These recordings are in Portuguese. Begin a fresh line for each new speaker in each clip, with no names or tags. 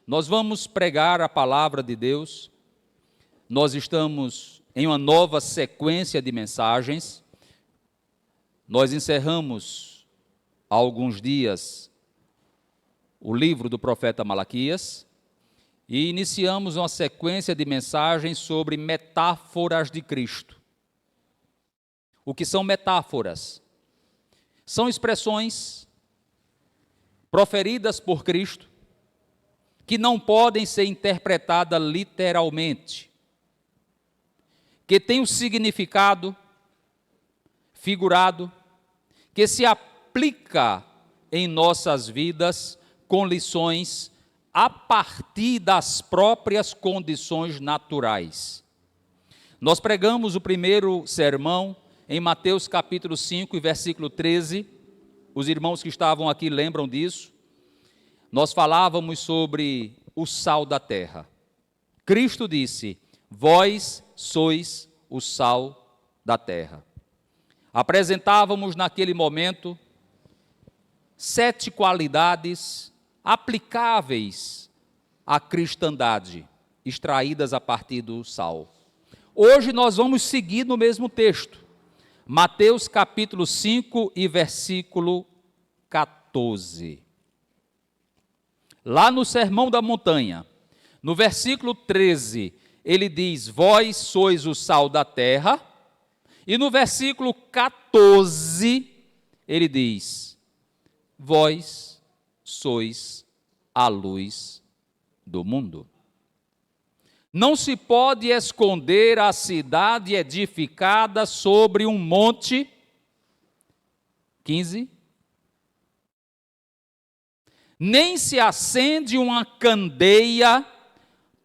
Nós vamos pregar a palavra de Deus. Nós estamos em uma nova sequência de mensagens. Nós encerramos há alguns dias o livro do profeta Malaquias e iniciamos uma sequência de mensagens sobre metáforas de Cristo. O que são metáforas? São expressões proferidas por Cristo que não podem ser interpretadas literalmente, que têm um significado figurado, que se aplica em nossas vidas com lições a partir das próprias condições naturais. Nós pregamos o primeiro sermão em Mateus capítulo 5 e versículo 13, os irmãos que estavam aqui lembram disso. Nós falávamos sobre o sal da terra. Cristo disse: vós sois o sal da terra. Apresentávamos naquele momento 7 qualidades aplicáveis à cristandade, extraídas a partir do sal. Hoje nós vamos seguir no mesmo texto, Mateus capítulo 5 e versículo 14. Lá no Sermão da Montanha, no versículo 13, ele diz: vós sois o sal da terra, e no versículo 14, ele diz: vós sois a luz do mundo. Não se pode esconder a cidade edificada sobre um monte. 15. Nem se acende uma candeia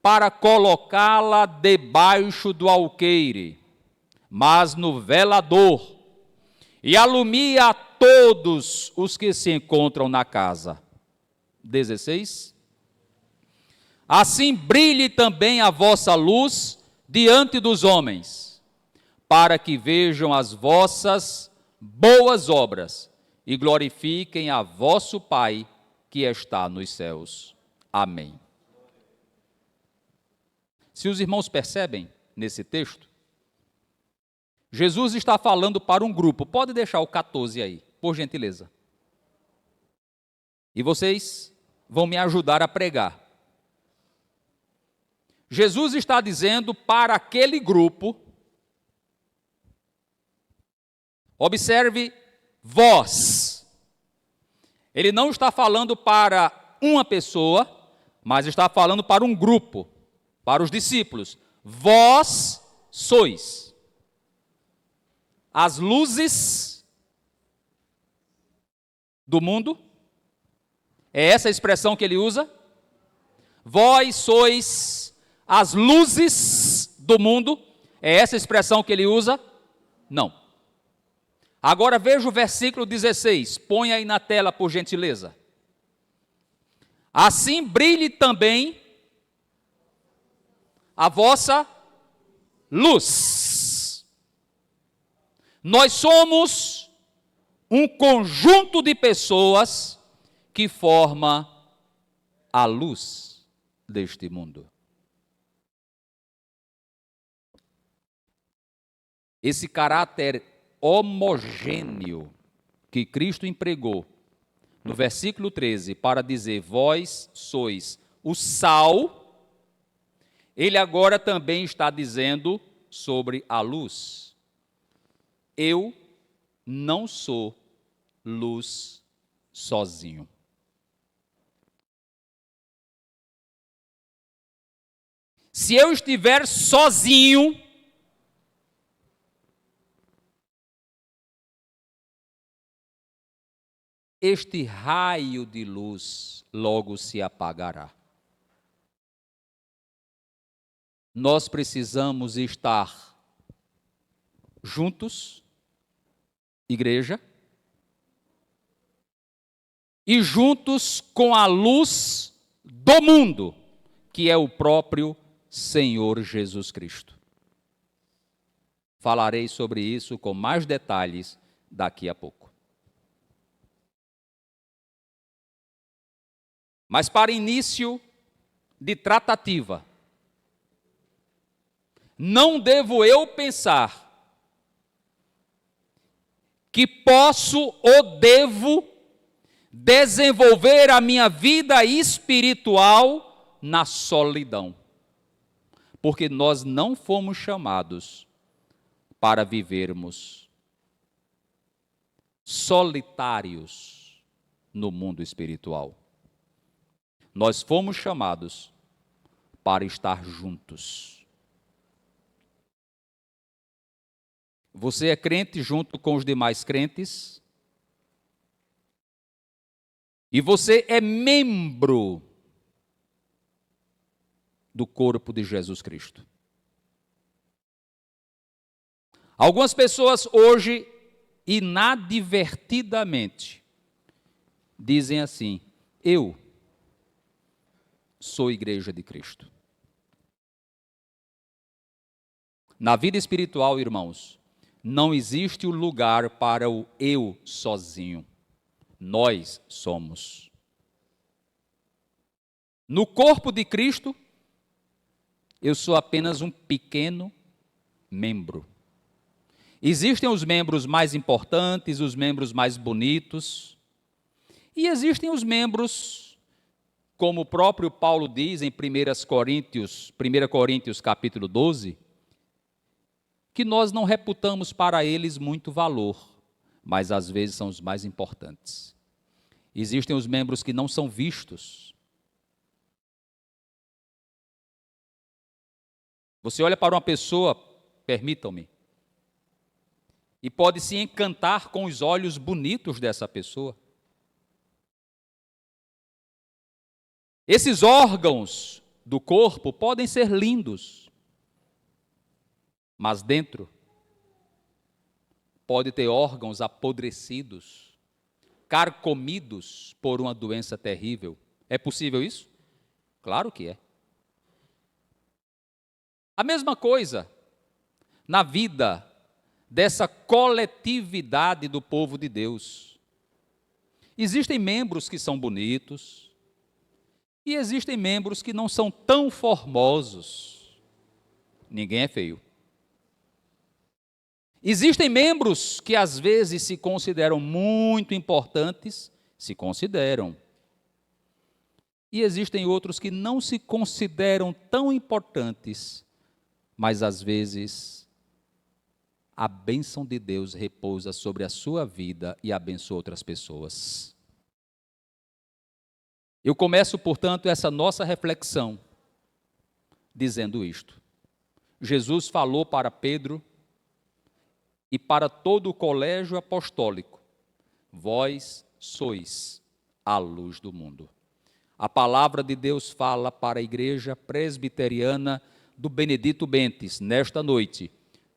para colocá-la debaixo do alqueire, mas no velador, e alumia a todos os que se encontram na casa. 16. Assim brilhe também a vossa luz diante dos homens, para que vejam as vossas boas obras e glorifiquem a vosso Pai que está nos céus. Amém. Se os irmãos percebem nesse texto, Jesus está falando para um grupo. Pode deixar o 14 aí, por gentileza. E vocês vão me ajudar a pregar. Jesus está dizendo para aquele grupo, observe, vós. Ele não está falando para uma pessoa, mas está falando para um grupo, para os discípulos. Vós sois as luzes do mundo. É essa a expressão que ele usa? Vós sois as luzes do mundo. É essa a expressão que ele usa? Não. Agora veja o versículo 16. Põe aí na tela, por gentileza. Assim brilhe também a vossa luz. Nós somos um conjunto de pessoas que forma a luz deste mundo. Esse caráter homogêneo que Cristo empregou no versículo 13 para dizer: vós sois o sal, ele agora também está dizendo sobre a luz. Eu não sou luz sozinho. Se eu estiver sozinho, este raio de luz logo se apagará. Nós precisamos estar juntos, igreja, e juntos com a luz do mundo, que é o próprio Senhor Jesus Cristo. Falarei sobre isso com mais detalhes daqui a pouco. Mas para início de tratativa. Não devo eu pensar que posso ou devo desenvolver a minha vida espiritual na solidão. Porque nós não fomos chamados para vivermos solitários no mundo espiritual. Nós fomos chamados para estar juntos. Você é crente junto com os demais crentes. E você é membro do corpo de Jesus Cristo. Algumas pessoas hoje, inadvertidamente, dizem assim: eu sou igreja de Cristo. Na vida espiritual, irmãos, não existe o lugar para o eu sozinho. Nós somos. No corpo de Cristo, eu sou apenas um pequeno membro. Existem os membros mais importantes, os membros mais bonitos, e existem os membros, como o próprio Paulo diz em 1 Coríntios capítulo 12, que nós não reputamos para eles muito valor, mas às vezes são os mais importantes. Existem os membros que não são vistos. Você olha para uma pessoa, permitam-me, e pode se encantar com os olhos bonitos dessa pessoa. Esses órgãos do corpo podem ser lindos, mas dentro pode ter órgãos apodrecidos, carcomidos por uma doença terrível. É possível isso? Claro que é. A mesma coisa na vida dessa coletividade do povo de Deus. Existem membros que são bonitos e existem membros que não são tão formosos. Ninguém é feio. Existem membros que às vezes se consideram muito importantes, se consideram. E existem outros que não se consideram tão importantes, mas às vezes a bênção de Deus repousa sobre a sua vida e abençoa outras pessoas. Eu começo, portanto, essa nossa reflexão dizendo isto. Jesus falou para Pedro e para todo o colégio apostólico: vós sois a luz do mundo. A palavra de Deus fala para a igreja presbiteriana do Benedito Bentes, nesta noite: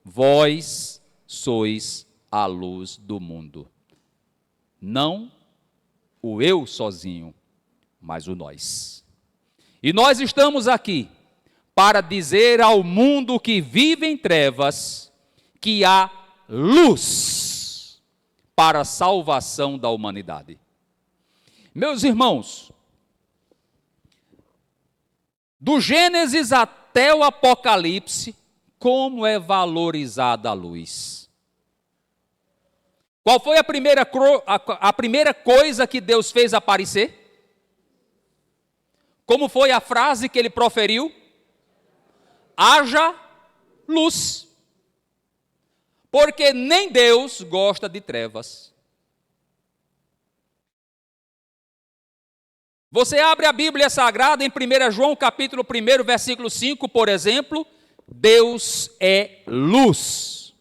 vós sois a luz do mundo. Não o eu sozinho, mas o nós. E nós estamos aqui para dizer ao mundo que vive em trevas que há luz para a salvação da humanidade. Meus irmãos, do Gênesis até o Apocalipse, como é valorizada a luz? Qual foi a primeira coisa que Deus fez aparecer? Como foi a frase que ele proferiu? Haja luz. Porque nem Deus gosta de trevas. Você abre a Bíblia Sagrada em 1 João capítulo 1, versículo 5, por exemplo: Deus é luz.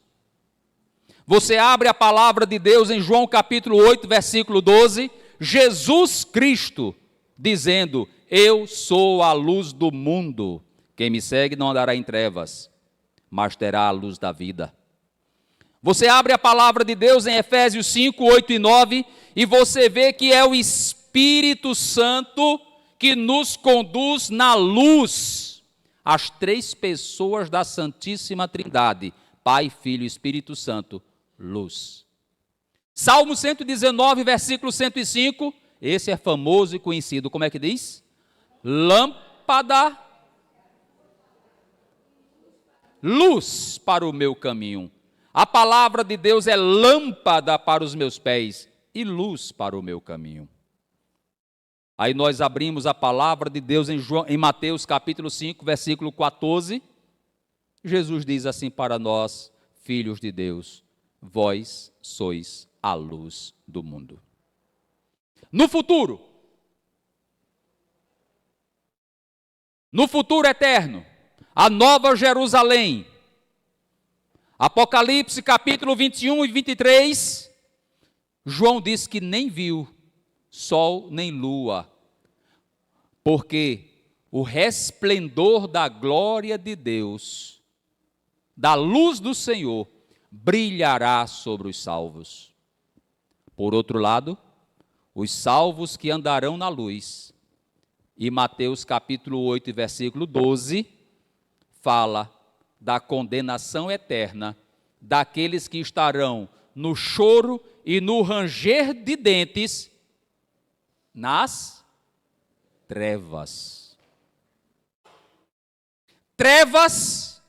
Você abre a palavra de Deus em João capítulo 8, versículo 12, Jesus Cristo dizendo: eu sou a luz do mundo, quem me segue não andará em trevas, mas terá a luz da vida. Você abre a palavra de Deus em Efésios 5, 8 e 9, e você vê que é o Espírito Santo que nos conduz na luz. As três pessoas da Santíssima Trindade, Pai, Filho e Espírito Santo, luz. Salmo 119, versículo 105, esse é famoso e conhecido, como é que diz? Lâmpada lâmpada, luz para o meu caminho. A palavra de Deus é lâmpada para os meus pés e luz para o meu caminho. Aí nós abrimos a palavra de Deus em Mateus capítulo 5, versículo 14. Jesus diz assim para nós, filhos de Deus: vós sois a luz do mundo. No futuro eterno, a nova Jerusalém, Apocalipse capítulo 21 e 23, João diz que nem viu sol nem lua, porque o resplendor da glória de Deus, da luz do Senhor, brilhará sobre os salvos. Por outro lado, os salvos que andarão na luz, e Mateus capítulo 8, versículo 12, fala da condenação eterna daqueles que estarão no choro e no ranger de dentes nas trevas. Trevas,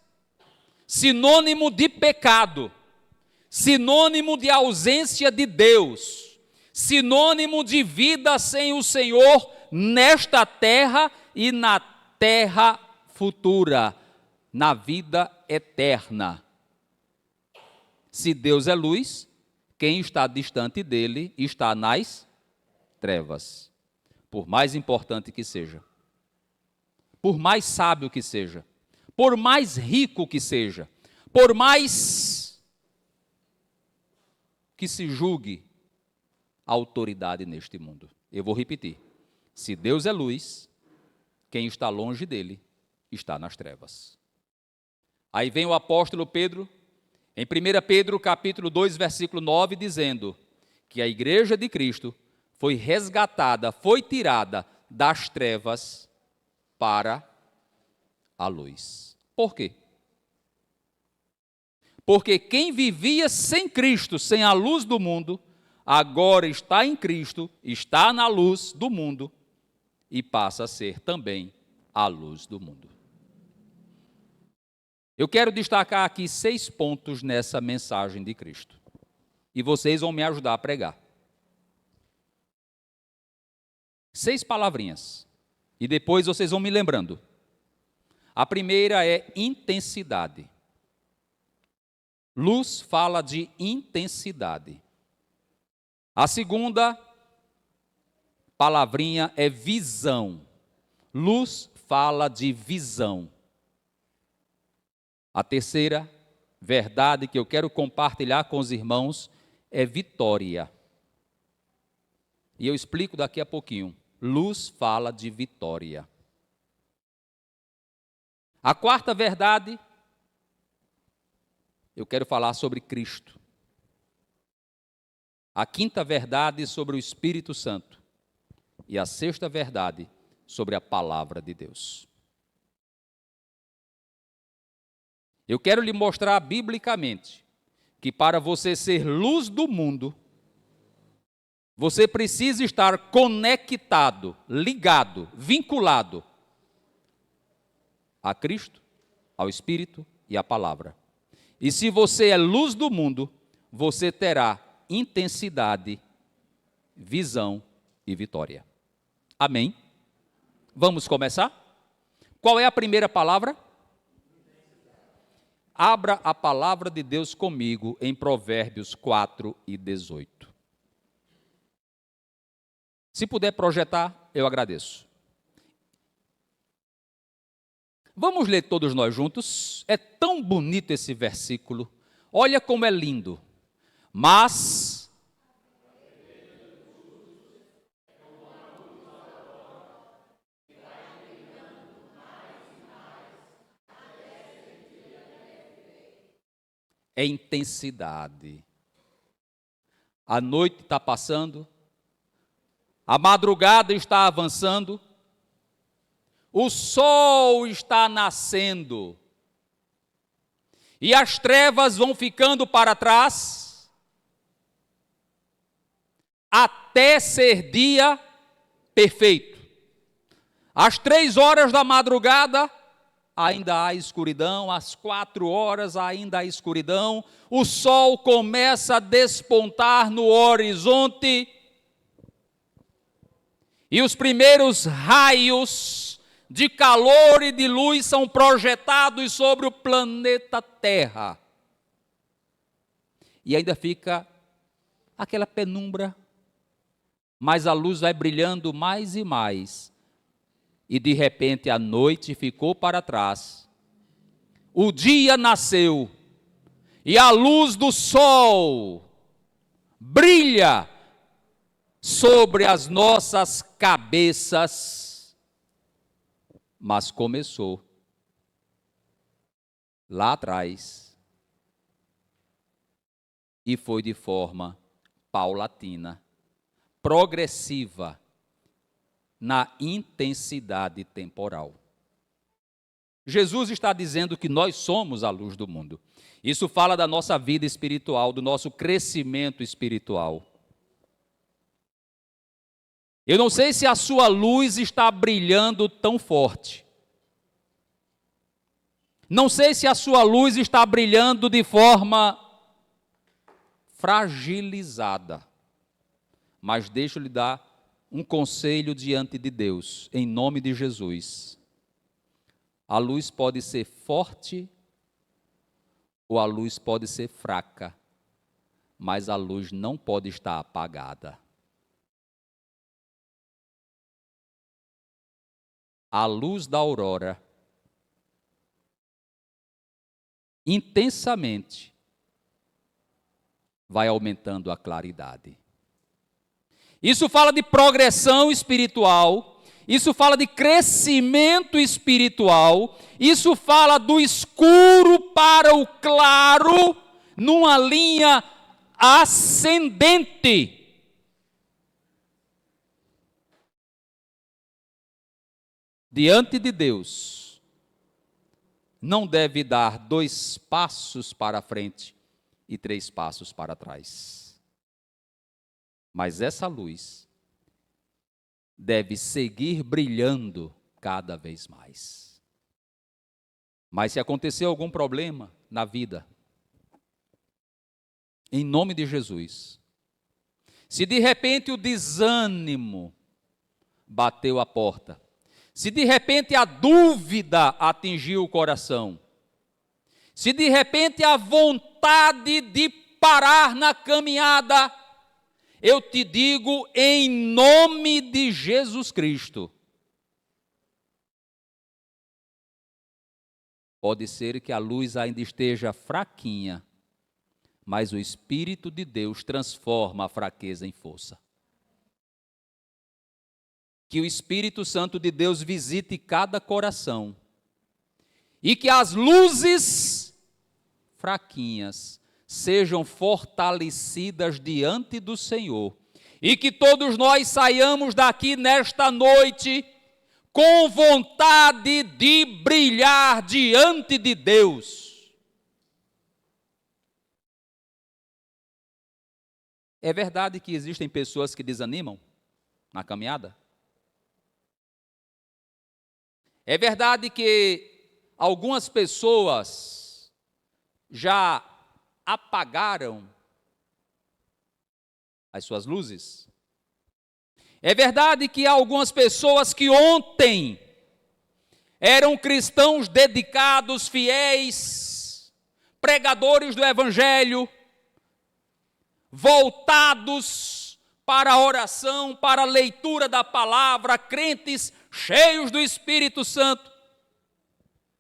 sinônimo de pecado, sinônimo de ausência de Deus, sinônimo de vida sem o Senhor nesta terra e na terra futura, na vida eterna. Se Deus é luz, quem está distante dele está nas trevas. Por mais importante que seja, por mais sábio que seja, por mais rico que seja, por mais que se julgue a autoridade neste mundo. Eu vou repetir. Se Deus é luz, quem está longe dele está nas trevas. Aí vem o apóstolo Pedro, em 1 Pedro capítulo 2, versículo 9, dizendo que a igreja de Cristo foi resgatada, foi tirada das trevas para a luz. Por quê? Porque quem vivia sem Cristo, sem a luz do mundo, agora está em Cristo, está na luz do mundo e passa a ser também a luz do mundo. Eu quero destacar aqui 6 pontos nessa mensagem de Cristo. E vocês vão me ajudar a pregar. 6 palavrinhas. E depois vocês vão me lembrando. A primeira é intensidade. Luz fala de intensidade. A segunda palavrinha é visão. Luz fala de visão. A terceira verdade que eu quero compartilhar com os irmãos é vitória. E eu explico daqui a pouquinho. Luz fala de vitória. A quarta verdade, eu quero falar sobre Cristo. A quinta verdade, sobre o Espírito Santo. E a sexta verdade, sobre a palavra de Deus. Eu quero lhe mostrar biblicamente que para você ser luz do mundo, você precisa estar conectado, ligado, vinculado a Cristo, ao Espírito e à palavra. E se você é luz do mundo, você terá intensidade, visão e vitória. Amém? Vamos começar? Qual é a primeira palavra? Abra a palavra de Deus comigo em Provérbios 4 e 18. Se puder projetar, eu agradeço. Vamos ler todos nós juntos? É tão bonito esse versículo. Olha como é lindo. Mas é intensidade. A noite está passando, a madrugada está avançando, o sol está nascendo, e as trevas vão ficando para trás, até ser dia perfeito, Às 3 horas da madrugada, ainda há escuridão. Às 4 horas, ainda há escuridão. O sol começa a despontar no horizonte. E os primeiros raios de calor e de luz são projetados sobre o planeta Terra. E ainda fica aquela penumbra, mas a luz vai brilhando mais e mais. E de repente a noite ficou para trás. O dia nasceu e a luz do sol brilha sobre as nossas cabeças. Mas começou lá atrás e foi de forma paulatina, progressiva, na intensidade temporal. Jesus está dizendo que nós somos a luz do mundo. Isso fala da nossa vida espiritual, do nosso crescimento espiritual. Eu não sei se a sua luz está brilhando tão forte. Não sei se a sua luz está brilhando de forma fragilizada. Mas deixa eu lhe dar um conselho diante de Deus, em nome de Jesus. A luz pode ser forte ou a luz pode ser fraca, mas a luz não pode estar apagada. A luz da aurora, intensamente, vai aumentando a claridade. Isso fala de progressão espiritual, isso fala de crescimento espiritual, isso fala do escuro para o claro, numa linha ascendente. Diante de Deus, não deve dar 2 passos para frente e 3 passos para trás. Mas essa luz deve seguir brilhando cada vez mais. Mas se acontecer algum problema na vida, em nome de Jesus, se de repente o desânimo bateu a porta, se de repente a dúvida atingiu o coração, se de repente a vontade de parar na caminhada, eu te digo em nome de Jesus Cristo, pode ser que a luz ainda esteja fraquinha, mas o Espírito de Deus transforma a fraqueza em força. Que o Espírito Santo de Deus visite cada coração e que as luzes fraquinhas sejam fortalecidas diante do Senhor e que todos nós saiamos daqui nesta noite com vontade de brilhar diante de Deus. É verdade que existem pessoas que desanimam na caminhada? É verdade que algumas pessoas já apagaram as suas luzes? É verdade que há algumas pessoas que ontem eram cristãos dedicados, fiéis, pregadores do Evangelho, voltados para a oração, para a leitura da palavra, crentes cheios do Espírito Santo,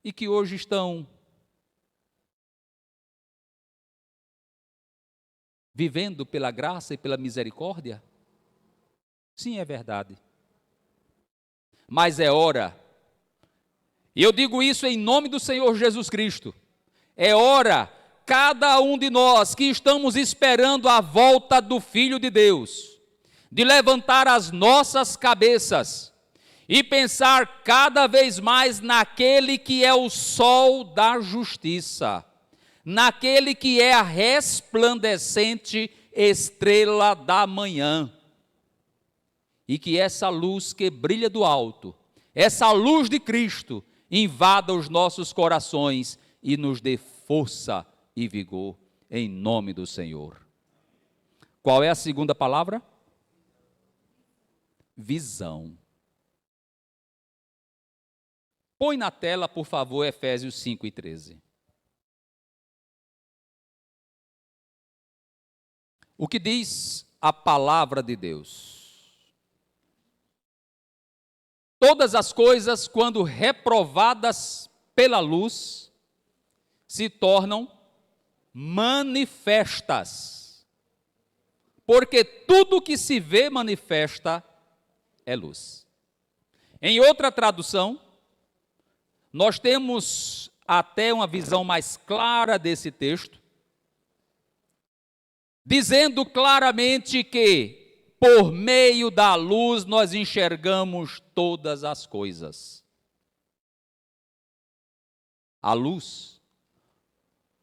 e que hoje estão vivendo pela graça e pela misericórdia? Sim, é verdade. Mas é hora, e eu digo isso em nome do Senhor Jesus Cristo, é hora, cada um de nós que estamos esperando a volta do Filho de Deus, de levantar as nossas cabeças e pensar cada vez mais naquele que é o sol da justiça, naquele que é a resplandecente estrela da manhã, e que essa luz que brilha do alto essa luz de Cristo invada os nossos corações e nos dê força e vigor, em nome do Senhor. Qual é a segunda palavra? Visão. Põe na tela, por favor, Efésios 5:13. O que diz a palavra de Deus? Todas as coisas, quando reprovadas pela luz, se tornam manifestas, porque tudo que se vê manifesta é luz. Em outra tradução, nós temos até uma visão mais clara desse texto, dizendo claramente que, por meio da luz, nós enxergamos todas as coisas. A luz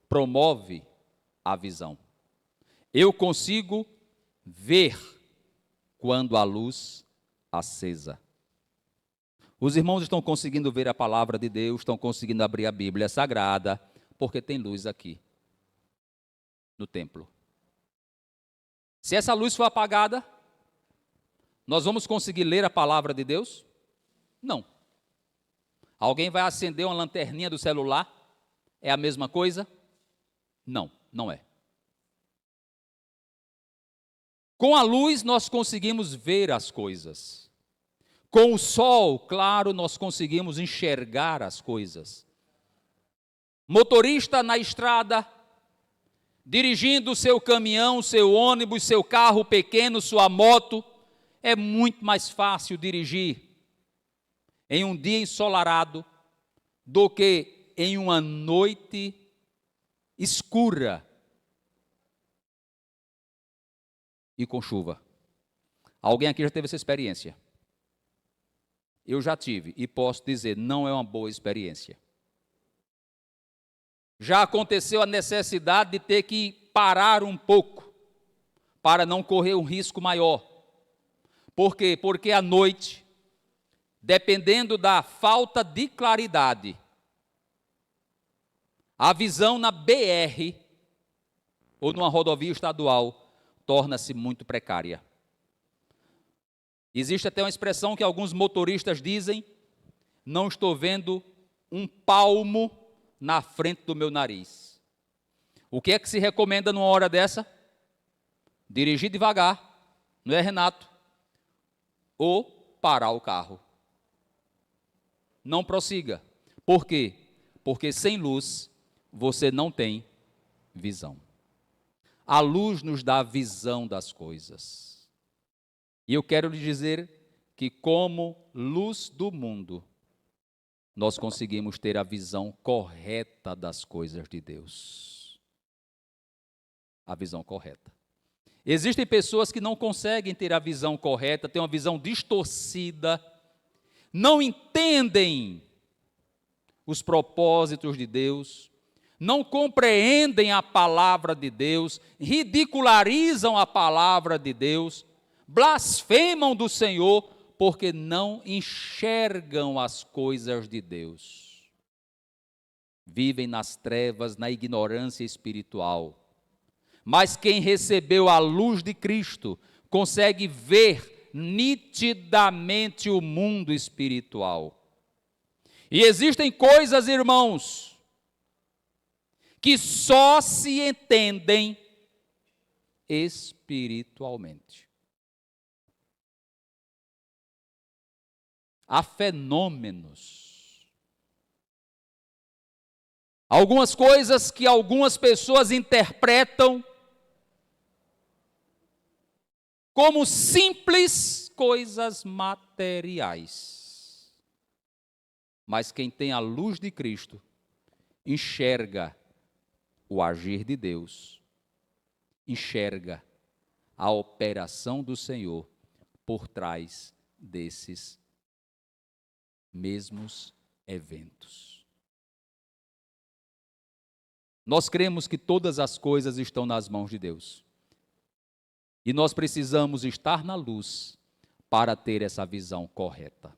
promove a visão. Eu consigo ver quando a luz acesa. Os irmãos estão conseguindo ver a palavra de Deus, estão conseguindo abrir a Bíblia Sagrada, porque tem luz aqui, no templo. Se essa luz for apagada, nós vamos conseguir ler a palavra de Deus? Não. Alguém vai acender uma lanterninha do celular? É a mesma coisa? Não, não é. Com a luz nós conseguimos ver as coisas. Com o sol, claro, nós conseguimos enxergar as coisas. Motorista na estrada, dirigindo seu caminhão, seu ônibus, seu carro pequeno, sua moto, é muito mais fácil dirigir em um dia ensolarado do que em uma noite escura e com chuva. Alguém aqui já teve essa experiência? Eu já tive e posso dizer, não é uma boa experiência. Já aconteceu a necessidade de ter que parar um pouco para não correr um risco maior. Por quê? Porque à noite, dependendo da falta de claridade, a visão na BR ou numa rodovia estadual torna-se muito precária. Existe até uma expressão que alguns motoristas dizem: não estou vendo um palmo na frente do meu nariz. O que é que se recomenda numa hora dessa? Dirigir devagar, não é, Renato? Ou parar o carro. Não prossiga. Por quê? Porque sem luz você não tem visão. A luz nos dá a visão das coisas. E eu quero lhe dizer que, como luz do mundo, nós conseguimos ter a visão correta das coisas de Deus. A visão correta. Existem pessoas que não conseguem ter a visão correta, têm uma visão distorcida, não entendem os propósitos de Deus, não compreendem a palavra de Deus, ridicularizam a palavra de Deus, blasfemam do Senhor, porque não enxergam as coisas de Deus. Vivem nas trevas, na ignorância espiritual. Mas quem recebeu a luz de Cristo consegue ver nitidamente o mundo espiritual. E existem coisas, irmãos, que só se entendem espiritualmente. Há fenômenos. Algumas coisas que algumas pessoas interpretam como simples coisas materiais. Mas quem tem a luz de Cristo enxerga o agir de Deus, enxerga a operação do Senhor por trás desses mesmos eventos. Nós cremos que todas as coisas estão nas mãos de Deus. E nós precisamos estar na luz para ter essa visão correta.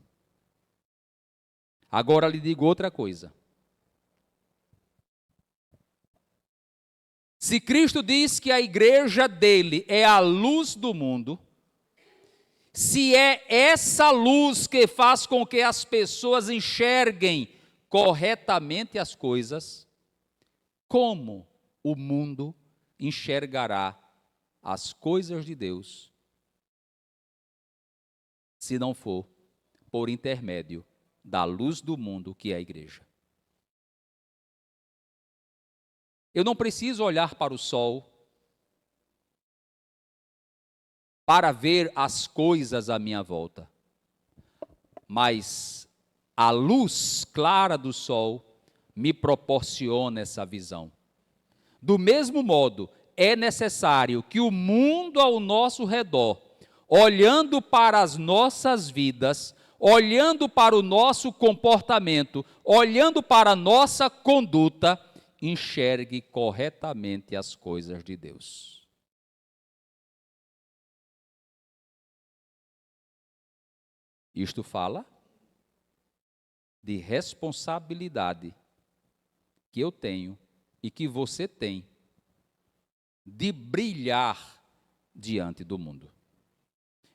Agora lhe digo outra coisa. Se Cristo diz que a igreja dele é a luz do mundo, se é essa luz que faz com que as pessoas enxerguem corretamente as coisas, como o mundo enxergará as coisas de Deus, se não for por intermédio da luz do mundo que é a igreja? Eu não preciso olhar para o sol para ver as coisas à minha volta, mas a luz clara do sol me proporciona essa visão. Do mesmo modo, é necessário que o mundo ao nosso redor, olhando para as nossas vidas, olhando para o nosso comportamento, olhando para a nossa conduta, enxergue corretamente as coisas de Deus. Isto fala de responsabilidade que eu tenho e que você tem de brilhar diante do mundo.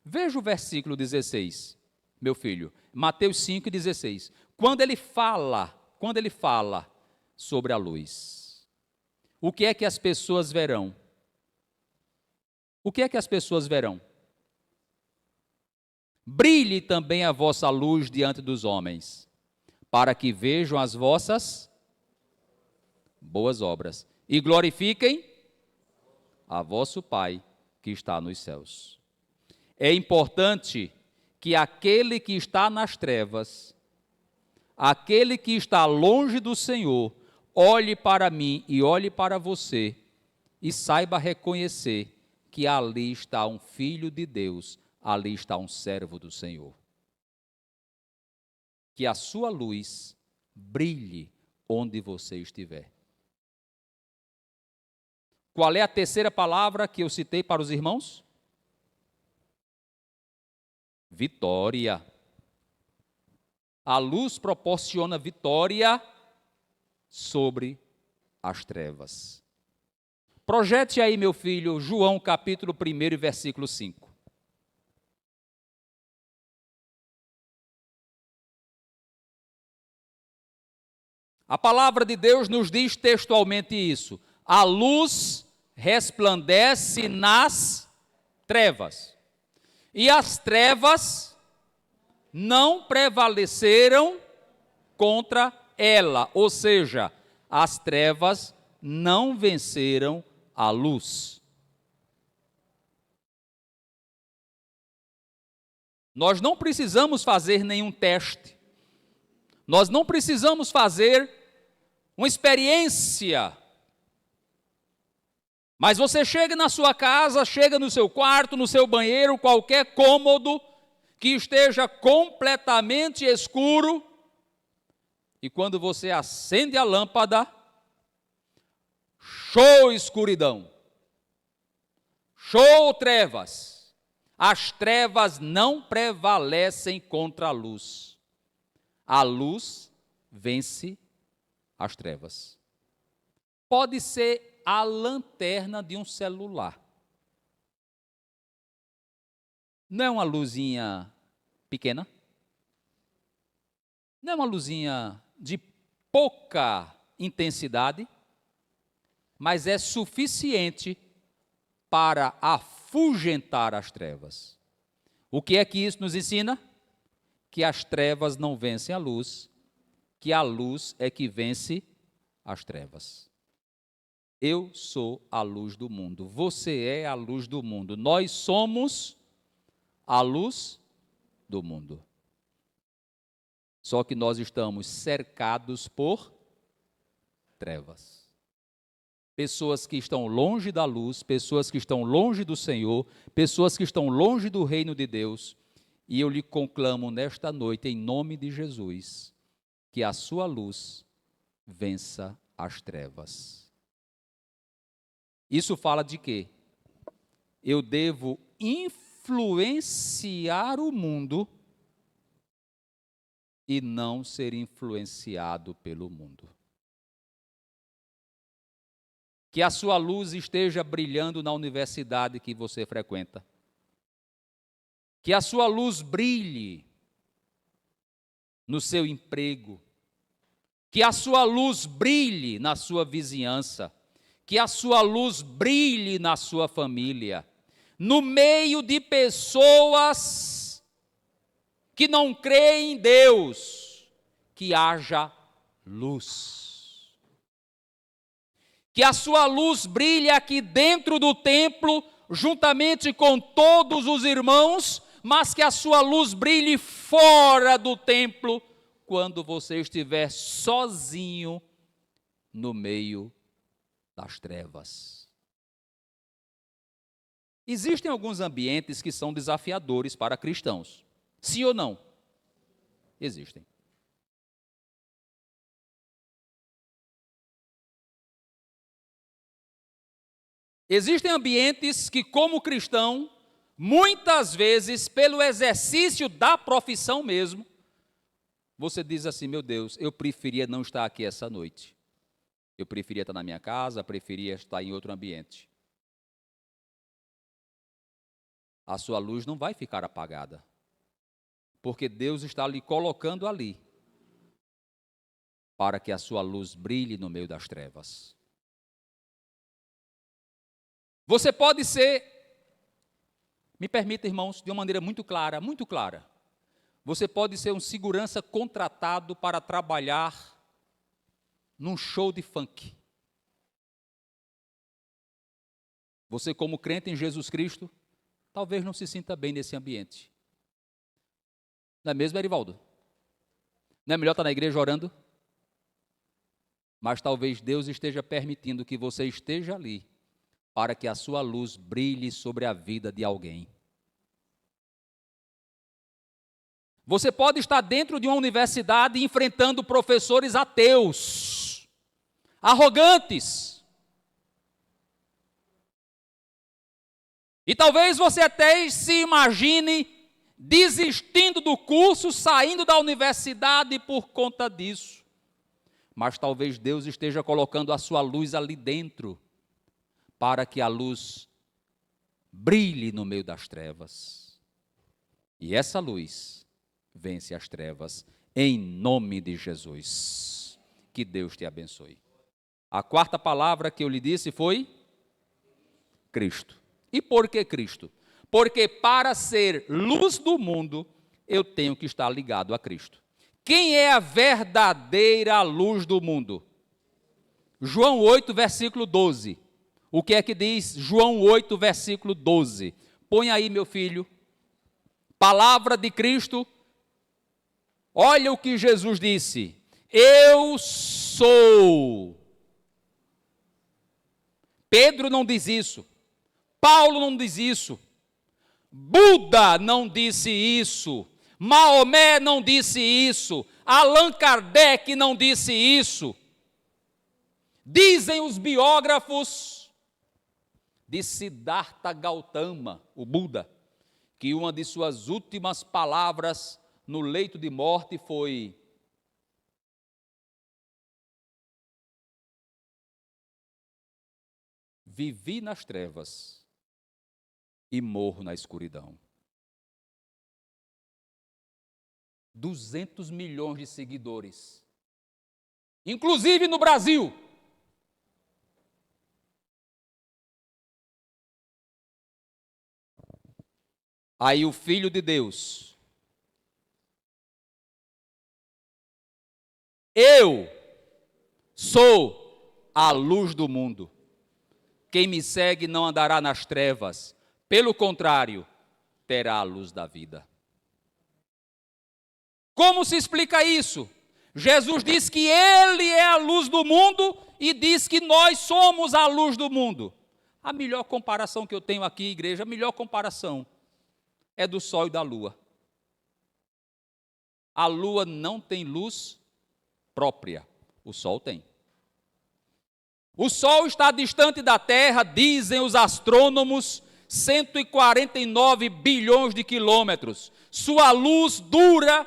Veja o versículo 16, meu filho, Mateus 5,16. Quando ele fala sobre a luz, o que é que as pessoas verão? O que é que as pessoas verão? Brilhe também a vossa luz diante dos homens, para que vejam as vossas boas obras e glorifiquem a vosso Pai que está nos céus. É importante que aquele que está nas trevas, aquele que está longe do Senhor, olhe para mim e olhe para você e saiba reconhecer que ali está um filho de Deus, ali está um servo do Senhor. Que a sua luz brilhe onde você estiver. Qual é a terceira palavra que eu citei para os irmãos? Vitória. A luz proporciona vitória sobre as trevas. Projete aí, meu filho, João capítulo 1, versículo 5. A palavra de Deus nos diz textualmente isso. A luz resplandece nas trevas, e as trevas não prevaleceram contra ela, ou seja, as trevas não venceram a luz. Nós não precisamos fazer nenhum teste, nós não precisamos fazer uma experiência. Mas você chega na sua casa, chega no seu quarto, no seu banheiro, qualquer cômodo que esteja completamente escuro, e quando você acende a lâmpada, show escuridão, show trevas. As trevas não prevalecem contra a luz. A luz vence as trevas. Pode ser a lanterna de um celular. Não é uma luzinha pequena? Não é uma luzinha de pouca intensidade, mas é suficiente para afugentar as trevas. O que é que isso nos ensina? Que as trevas não vencem a luz, que a luz é que vence as trevas. Eu sou a luz do mundo, você é a luz do mundo, nós somos a luz do mundo. Só que nós estamos cercados por trevas. Pessoas que estão longe da luz, pessoas que estão longe do Senhor, pessoas que estão longe do reino de Deus, e eu lhe conclamo nesta noite, em nome de Jesus, que a sua luz vença as trevas. Isso fala de quê? Eu devo influenciar o mundo e não ser influenciado pelo mundo. Que a sua luz esteja brilhando na universidade que você frequenta. Que a sua luz brilhe no seu emprego. Que a sua luz brilhe na sua vizinhança. Que a sua luz brilhe na sua família. No meio de pessoas que não creem em Deus, que haja luz. Que a sua luz brilhe aqui dentro do templo, juntamente com todos os irmãos, mas que a sua luz brilhe fora do templo, quando você estiver sozinho no meio das trevas. Existem alguns ambientes que são desafiadores para cristãos. Sim ou não? Existem. Existem ambientes que, como cristão, muitas vezes, pelo exercício da profissão mesmo, você diz assim: meu Deus, eu preferia não estar aqui essa noite. Eu preferia estar na minha casa, preferia estar em outro ambiente. A sua luz não vai ficar apagada, porque Deus está lhe colocando ali, para que a sua luz brilhe no meio das trevas. Você pode ser, me permita, irmãos, de uma maneira muito clara, você pode ser um segurança contratado para trabalhar num show de funk. Você, como crente em Jesus Cristo, talvez não se sinta bem nesse ambiente. Não é mesmo, Erivaldo? Não é melhor estar na igreja orando? Mas talvez Deus esteja permitindo que você esteja ali, para que a sua luz brilhe sobre a vida de alguém. Você pode estar dentro de uma universidade enfrentando professores ateus, arrogantes. E talvez você até se imagine desistindo do curso, saindo da universidade por conta disso. Mas talvez Deus esteja colocando a sua luz ali dentro, para que a luz brilhe no meio das trevas. E essa luz vence as trevas, em nome de Jesus. Que Deus te abençoe. A quarta palavra que eu lhe disse foi Cristo. E por que Cristo? Porque para ser luz do mundo, eu tenho que estar ligado a Cristo. Quem é a verdadeira luz do mundo? João 8, versículo 12. O que é que diz João 8, versículo 12? Põe aí, meu filho. Palavra de Cristo. Olha o que Jesus disse. Eu sou. Pedro não diz isso. Paulo não diz isso. Buda não disse isso. Maomé não disse isso. Allan Kardec não disse isso. Dizem os biógrafos de Siddhartha Gautama, o Buda, que uma de suas últimas palavras no leito de morte foi: vivi nas trevas e morro na escuridão. 200 milhões de seguidores, inclusive no Brasil. Aí o Filho de Deus, eu sou a luz do mundo. Quem me segue não andará nas trevas, pelo contrário, terá a luz da vida. Como se explica isso? Jesus diz que Ele é a luz do mundo e diz que nós somos a luz do mundo. A melhor comparação que eu tenho aqui, igreja, a melhor comparação é do sol e da lua. A lua não tem luz própria, o sol tem. O sol está distante da Terra, dizem os astrônomos, 149 bilhões de quilômetros. Sua luz dura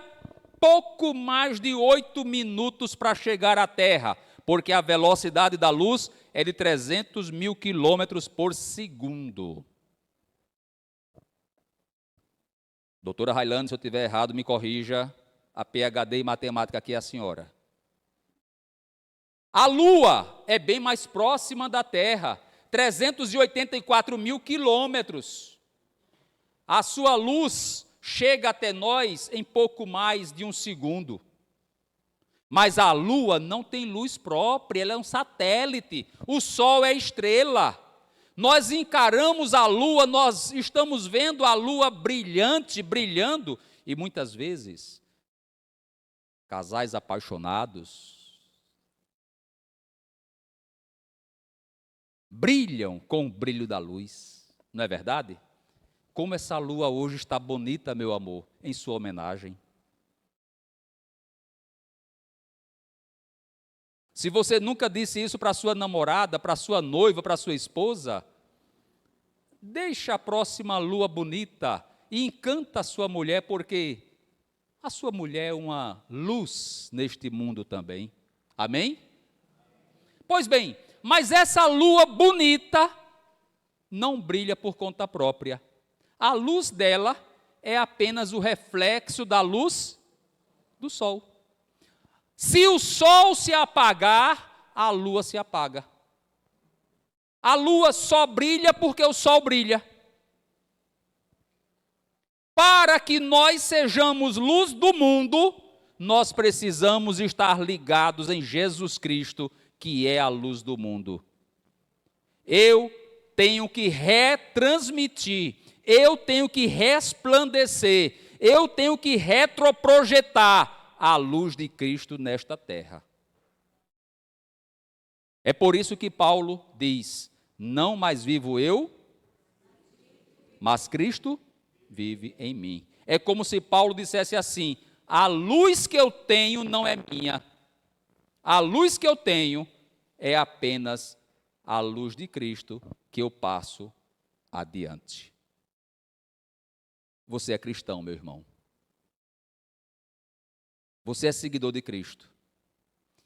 pouco mais de 8 minutos para chegar à Terra, porque a velocidade da luz é de 300 mil quilômetros por segundo. Doutora Railane, se eu estiver errado, me corrija. A PhD em matemática aqui é a senhora. A Lua é bem mais próxima da Terra, 384 mil quilômetros. A sua luz chega até nós em pouco mais de um segundo. Mas a Lua não tem luz própria, ela é um satélite. O Sol é estrela. Nós encaramos a Lua, nós estamos vendo a Lua brilhante, brilhando, e muitas vezes, casais apaixonados brilham com o brilho da luz, não é verdade? Como essa lua hoje está bonita, meu amor, em sua homenagem. Se você nunca disse isso para sua namorada, para sua noiva, para sua esposa, deixa a próxima lua bonita e encanta a sua mulher, porque a sua mulher é uma luz neste mundo também. Amém? Pois bem, mas essa lua bonita não brilha por conta própria. A luz dela é apenas o reflexo da luz do sol. Se o sol se apagar, a lua se apaga. A lua só brilha porque o sol brilha. Para que nós sejamos luz do mundo, nós precisamos estar ligados em Jesus Cristo, que é a luz do mundo. Eu tenho que retransmitir, eu tenho que resplandecer, eu tenho que retroprojetar a luz de Cristo nesta terra. É por isso que Paulo diz: não mais vivo eu, mas Cristo vive em mim. É como se Paulo dissesse assim: a luz que eu tenho não é minha. A luz que eu tenho é apenas a luz de Cristo que eu passo adiante. Você é cristão, meu irmão. Você é seguidor de Cristo.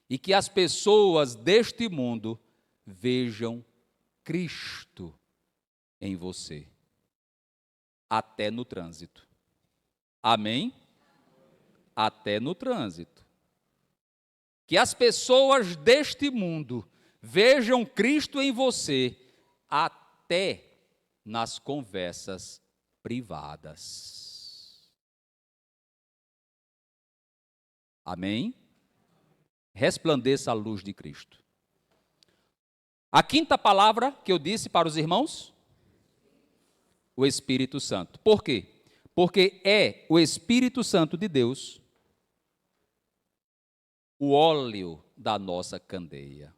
E que as pessoas deste mundo vejam Cristo em você. Até no trânsito. Amém? Até no trânsito. Que as pessoas deste mundo vejam Cristo em você, até nas conversas privadas. Amém? Resplandeça a luz de Cristo. A quinta palavra que eu disse para os irmãos, o Espírito Santo. Por quê? Porque é o Espírito Santo de Deus o óleo da nossa candeia.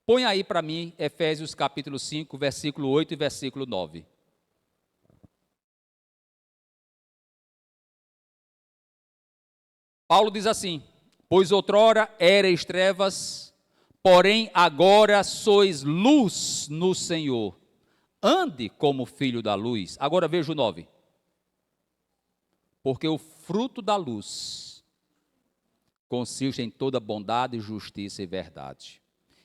Põe aí para mim Efésios capítulo 5, versículo 8 e versículo 9. Paulo diz assim: pois outrora erais trevas, porém agora sois luz no Senhor. Ande como filho da luz. Agora veja o 9. Porque o fruto da luz consiste em toda bondade, justiça e verdade.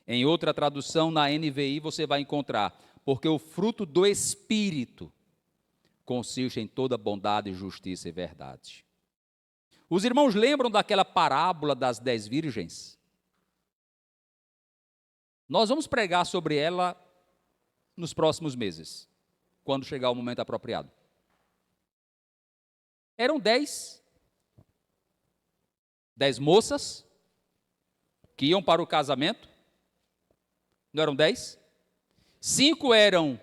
Em outra tradução, na NVI, você vai encontrar: porque o fruto do Espírito consiste em toda bondade, justiça e verdade. Os irmãos lembram daquela parábola das 10 virgens? Nós vamos pregar sobre ela nos próximos meses, quando chegar o momento apropriado. Eram 10 moças que iam para o casamento. Não eram 10? 5 eram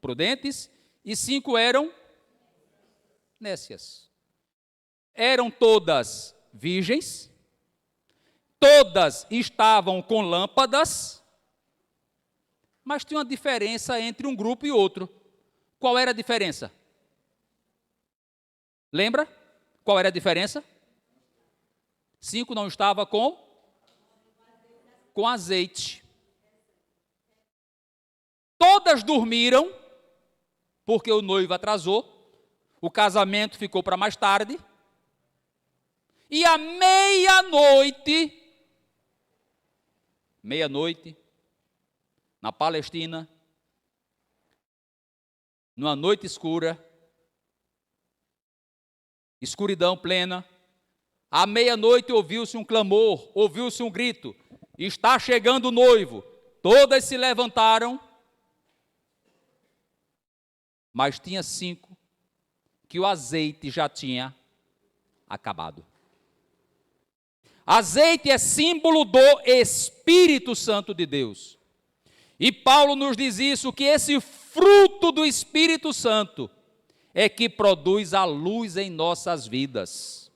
prudentes e 5 eram nécias. Eram todas virgens, todas estavam com lâmpadas, mas tinha uma diferença entre um grupo e outro. Qual era a diferença? Lembra? Qual era a diferença? 5 não estava com azeite. Todas dormiram, porque o noivo atrasou, o casamento ficou para mais tarde, E à meia-noite, na Palestina, numa noite escura, escuridão plena, à meia-noite ouviu-se um clamor, ouviu-se um grito: está chegando o noivo. Todas se levantaram, mas tinha 5 que o azeite já tinha acabado. Azeite é símbolo do Espírito Santo de Deus. E Paulo nos diz isso, que esse fruto do Espírito Santo é que produz a luz em nossas vidas.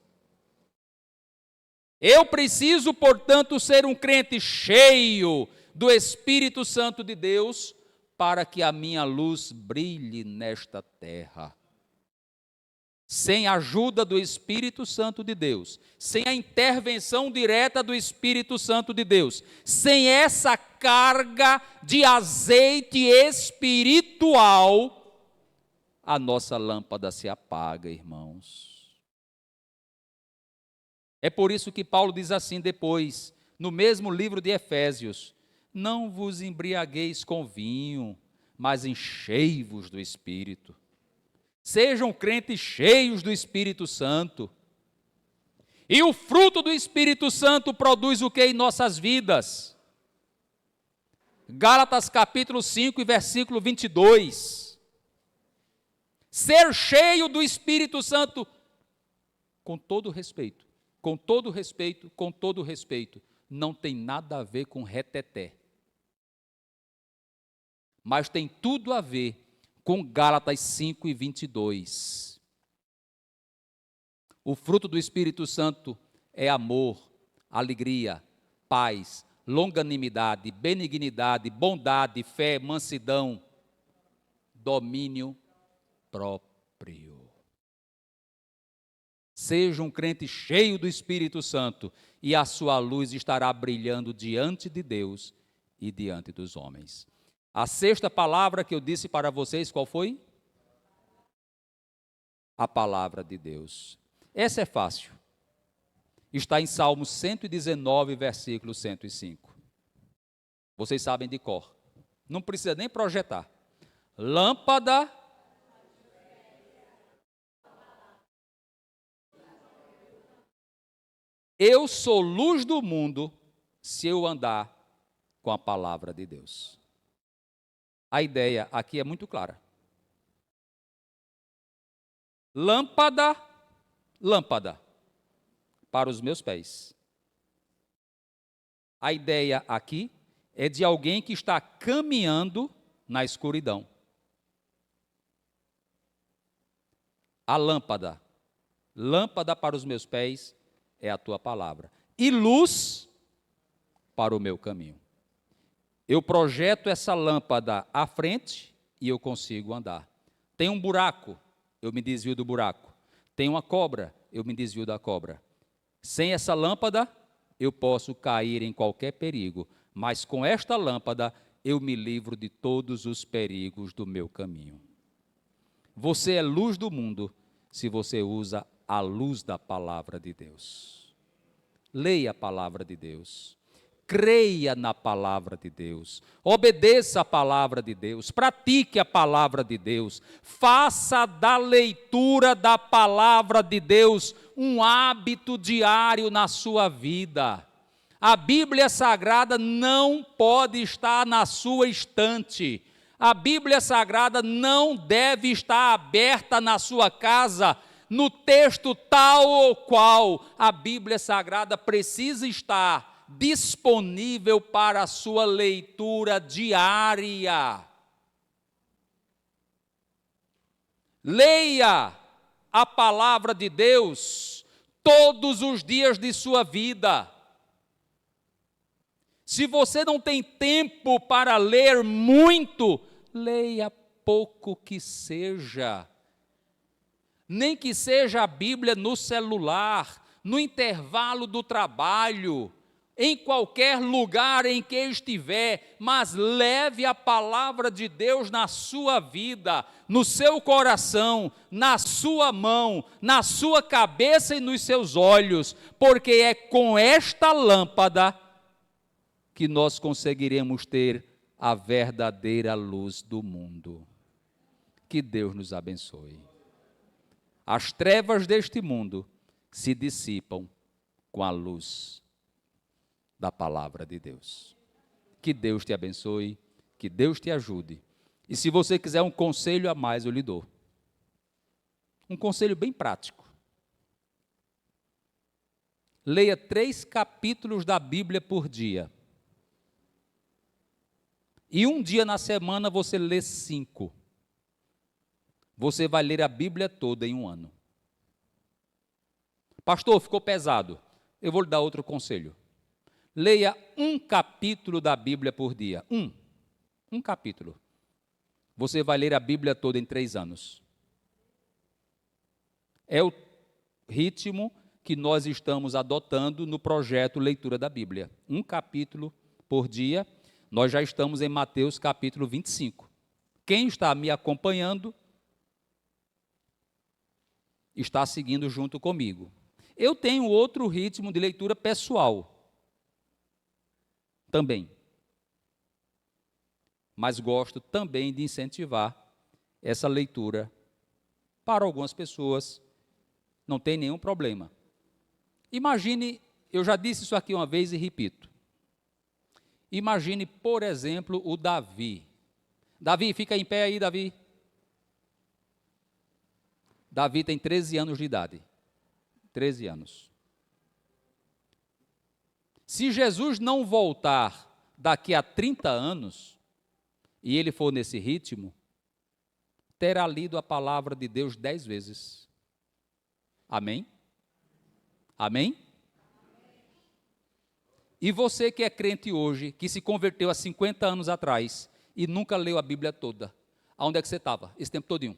Eu preciso, portanto, ser um crente cheio do Espírito Santo de Deus para que a minha luz brilhe nesta terra. Sem a ajuda do Espírito Santo de Deus, sem a intervenção direta do Espírito Santo de Deus, sem essa carga de azeite espiritual, a nossa lâmpada se apaga, irmãos. É por isso que Paulo diz assim depois, no mesmo livro de Efésios: não vos embriagueis com vinho, mas enchei-vos do Espírito. Sejam crentes cheios do Espírito Santo. E o fruto do Espírito Santo produz o que em nossas vidas? Gálatas capítulo 5 e versículo 22. Ser cheio do Espírito Santo, com todo respeito, não tem nada a ver com reteté. Mas tem tudo a ver com Gálatas 5 e 22. O fruto do Espírito Santo é amor, alegria, paz, longanimidade, benignidade, bondade, fé, mansidão, domínio próprio. Seja um crente cheio do Espírito Santo e a sua luz estará brilhando diante de Deus e diante dos homens. A sexta palavra que eu disse para vocês, qual foi? A palavra de Deus. Essa é fácil. Está em Salmos 119, versículo 105. Vocês sabem de cor. Não precisa nem projetar. Lâmpada. Eu sou luz do mundo se eu andar com a palavra de Deus. A ideia aqui é muito clara. Lâmpada para os meus pés. A ideia aqui é de alguém que está caminhando na escuridão. A lâmpada para os meus pés é a tua palavra. E luz para o meu caminho. Eu projeto essa lâmpada à frente e eu consigo andar. Tem um buraco, eu me desvio do buraco. Tem uma cobra, eu me desvio da cobra. Sem essa lâmpada, eu posso cair em qualquer perigo, mas com esta lâmpada, eu me livro de todos os perigos do meu caminho. Você é luz do mundo se você usa a luz da palavra de Deus. Leia a palavra de Deus. Creia na palavra de Deus, obedeça a palavra de Deus, pratique a palavra de Deus, faça da leitura da palavra de Deus um hábito diário na sua vida. A Bíblia Sagrada não pode estar na sua estante, a Bíblia Sagrada não deve estar aberta na sua casa, no texto tal ou qual. A Bíblia Sagrada precisa estar disponível para a sua leitura diária. Leia a palavra de Deus todos os dias de sua vida. Se você não tem tempo para ler muito, leia pouco que seja. Nem que seja a Bíblia no celular, no intervalo do trabalho. em qualquer lugar em que estiver, mas leve a palavra de Deus na sua vida, no seu coração, na sua mão, na sua cabeça e nos seus olhos, porque é com esta lâmpada que nós conseguiremos ter a verdadeira luz do mundo. Que Deus nos abençoe. As trevas deste mundo se dissipam com a luz da palavra de Deus. Que Deus te abençoe, que Deus te ajude. E se você quiser um conselho a mais, eu lhe dou. Um conselho bem prático. Leia 3 capítulos da Bíblia por dia. E um dia na semana você lê 5. Você vai ler a Bíblia toda em um ano. Pastor, ficou pesado. Eu vou lhe dar outro conselho. Leia um capítulo da Bíblia por dia. Um capítulo. Você vai ler a Bíblia toda em 3 anos. É o ritmo que nós estamos adotando no projeto Leitura da Bíblia. Um capítulo por dia. Nós já estamos em Mateus capítulo 25. Quem está me acompanhando está seguindo junto comigo. Eu tenho outro ritmo de leitura pessoal também. Mas gosto também de incentivar essa leitura para algumas pessoas. Não tem nenhum problema. Imagine, eu já disse isso aqui uma vez e repito. Imagine, por exemplo, o Davi. Davi, fica em pé aí, Davi. Davi tem 13 anos de idade. 13 anos. Se Jesus não voltar daqui a 30 anos, e ele for nesse ritmo, terá lido a palavra de Deus 10 vezes. Amém? Amém? E você que é crente hoje, que se converteu há 50 anos atrás, e nunca leu a Bíblia toda, aonde é que você estava esse tempo todinho?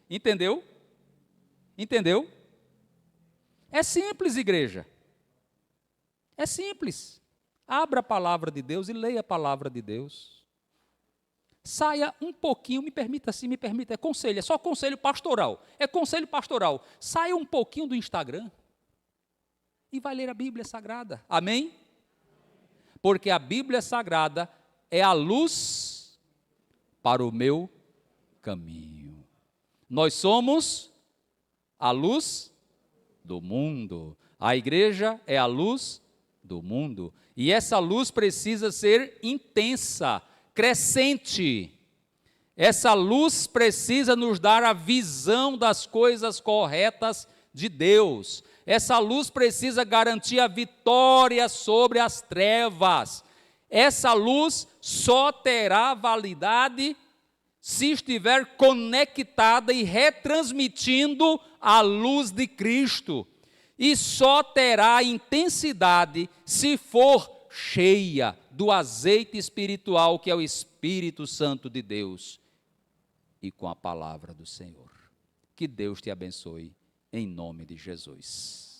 Entendeu? Entendeu? É simples, igreja. É simples. Abra a palavra de Deus e leia a palavra de Deus. Saia um pouquinho, me permita, é conselho, é só conselho pastoral. É conselho pastoral. Saia um pouquinho do Instagram e vai ler a Bíblia Sagrada. Amém? Porque a Bíblia Sagrada é a luz para o meu caminho. Nós somos a luz do mundo. A igreja é a luz do mundo. E essa luz precisa ser intensa, crescente. Essa luz precisa nos dar a visão das coisas corretas de Deus. Essa luz precisa garantir a vitória sobre as trevas. Essa luz só terá validade se estiver conectada e retransmitindo a luz de Cristo. E só terá intensidade se for cheia do azeite espiritual que é o Espírito Santo de Deus e com a palavra do Senhor. Que Deus te abençoe em nome de Jesus.